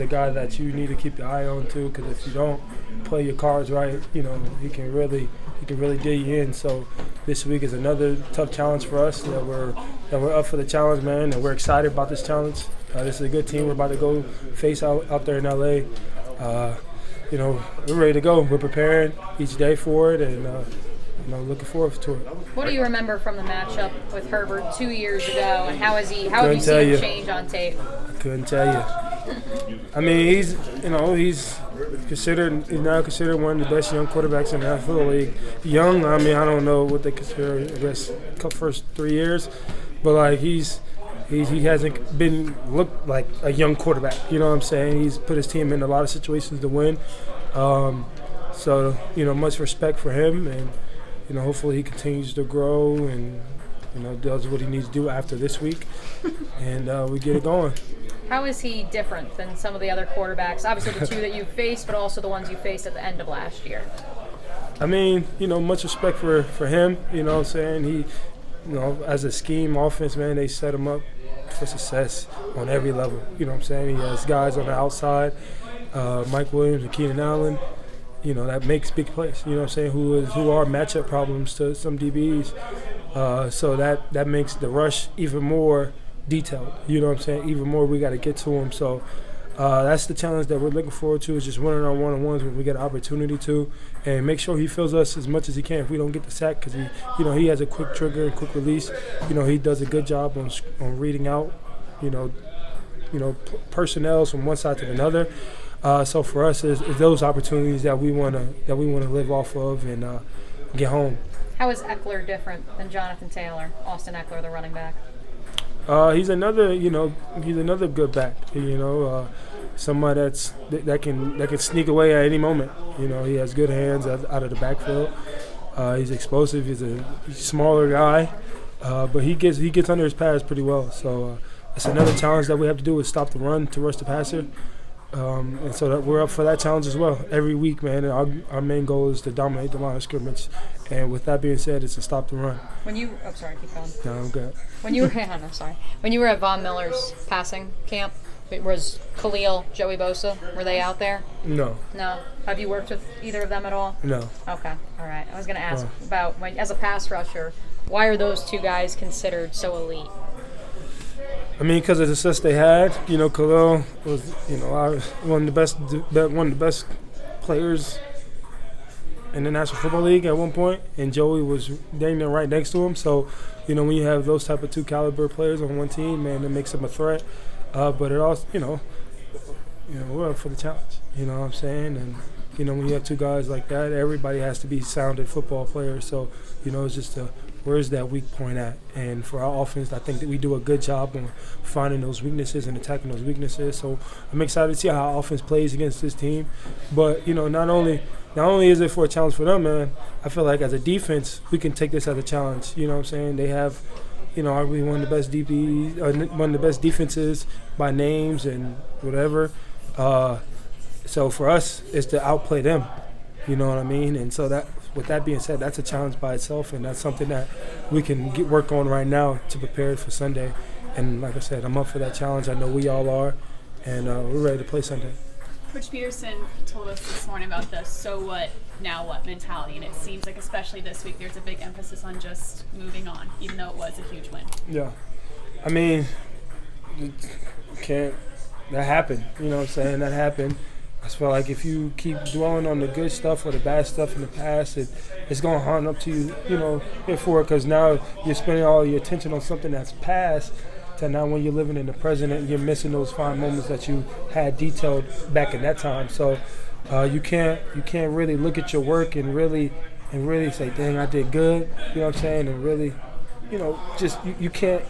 The guy that you need to keep your eye on too, because if you don't play your cards right, he can really dig you in. So this week is another tough challenge for us. That we're up for the challenge, man, and we're excited about this challenge. This is a good team we're about to go face out there in LA. We're ready to go. We're preparing each day for it, and looking forward to it. What do you remember from the matchup with Herbert 2 years ago, and how have you seen him change on tape? I couldn't tell you. I mean, he's now considered one of the best young quarterbacks in the NFL league. Young, I mean, I don't know what they consider. I guess first 3 years, but he hasn't been looked like a young quarterback. You know what I'm saying? He's put his team in a lot of situations to win. So much respect for him, and hopefully he continues to grow and does what he needs to do after this week, and we get it going. How is he different than some of the other quarterbacks? Obviously the two that you faced, but also the ones you faced at the end of last year. I mean, much respect for him. You know what I'm saying? He, as a scheme offense, man, they set him up for success on every level. You know what I'm saying? He has guys on the outside, Mike Williams and Keenan Allen, that makes big plays. You know what I'm saying? Who are matchup problems to some DBs. So that makes the rush even more detailed. You know what I'm saying? Even more we got to get to him. So that's the challenge that we're looking forward to, is just winning our one-on-ones when we get an opportunity to, and make sure he fills us as much as he can if we don't get the sack, because he has a quick trigger and quick release. He does a good job on reading out personnel from one side to another. So for us, is those opportunities that we want to live off of and get home. How is Eckler different than Jonathan Taylor, Austin Eckler, the running back? He's another good back. Somebody that can sneak away at any moment. He has good hands out of the backfield. He's explosive. He's a smaller guy, but he gets under his pads pretty well. So it's another challenge that we have to do, is stop the run to rush the passer. And so that we're up for that challenge as well every week, man. And our main goal is to dominate the line of scrimmage. And with that being said, it's to stop the run. Keep going. No, I'm good. When you were at Von Miller's passing camp, was Khalil, Joey Bosa, were they out there? No. No. Have you worked with either of them at all? No. Okay. All right. I was going to ask about, as a pass rusher, why are those two guys considered so elite? I mean, because of the success they had. Khalil was, one of the best players in the National Football League at one point, and Joey was dang near right next to him. So, when you have those type of two caliber players on one team, man, it makes them a threat. But it also, we're up for the challenge. You know what I'm saying? And when you have two guys like that, everybody has to be sounded football players. So, it's just where's that weak point at? And for our offense, I think that we do a good job on finding those weaknesses and attacking those weaknesses. So I'm excited to see how our offense plays against this team. But, not only is it for a challenge for them, man, I feel like as a defense, we can take this as a challenge. You know what I'm saying? They have, arguably one of the best one of the best defenses by names and whatever. So for us, it's to outplay them. You know what I mean? And so with that being said, that's a challenge by itself, and that's something that we can work on right now to prepare for Sunday. And like I said, I'm up for that challenge. I know we all are, and we're ready to play Sunday. Coach Peterson told us this morning about the "so what, now what" mentality, and it seems like especially this week there's a big emphasis on just moving on, even though it was a huge win. Yeah. I mean, that happened. You know what I'm saying? That happened. I just feel like if you keep dwelling on the good stuff or the bad stuff in the past, it's going to haunt up to you, before, because now you're spending all your attention on something that's past, to now when you're living in the present and you're missing those fine moments that you had detailed back in that time. So you can't really look at your work and really say, dang, I did good, you know what I'm saying, and really, just you can't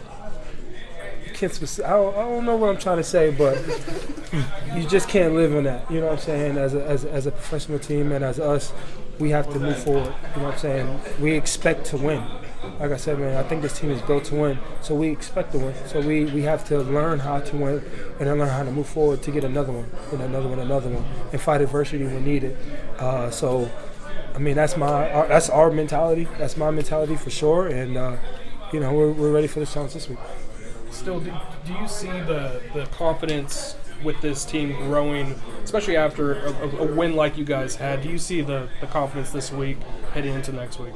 I don't know what I'm trying to say, but you just can't live in that. You know what I'm saying? As a professional team and as us, we have to move forward. You know what I'm saying? We expect to win. Like I said, man, I think this team is built to win, so we expect to win. So we have to learn how to win and then learn how to move forward to get another one, and another one, and fight adversity when needed. So, I mean, that's our mentality. That's my mentality for sure, and we're ready for this challenge this week. Still, do you see the confidence with this team growing, especially after a win like you guys had? Do you see the confidence this week heading into next week?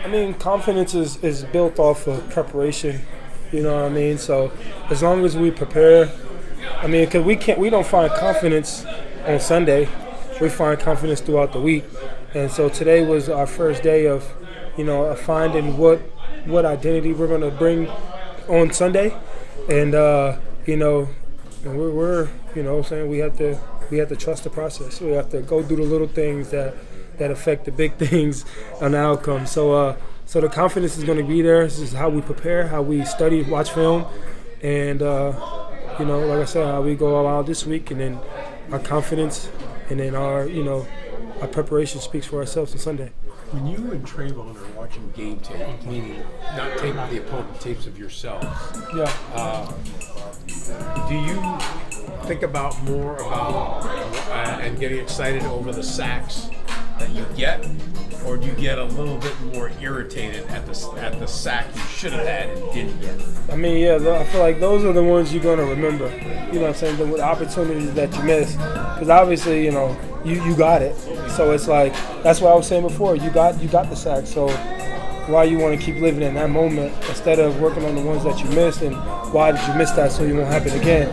I mean, confidence is built off of preparation. You know what I mean? So as long as we prepare, I mean, because we don't find confidence on Sunday. We find confidence throughout the week. And so today was our first day of, of finding what identity we're going to bring on Sunday. And, and we're saying we have to trust the process. We have to go do the little things that affect the big things on the outcome. So the confidence is going to be there. This is how we prepare, how we study, watch film, and like I said, how we go all out this week, and then our confidence, and then our preparation speaks for ourselves on Sunday. When you and Trayvon are watching game tape, meaning not tape of the opponent, tapes of yourselves, do you think about more about and getting excited over the sacks that you get, or do you get a little bit more irritated at the sack you should have had and didn't get? I mean, I feel like those are the ones you're going to remember. You know what I'm saying? The opportunities that you miss. Because obviously, you got it. So it's like, that's what I was saying before. You got the sack. So why you want to keep living in that moment instead of working on the ones that you missed, and why did you miss that so you won't happen again?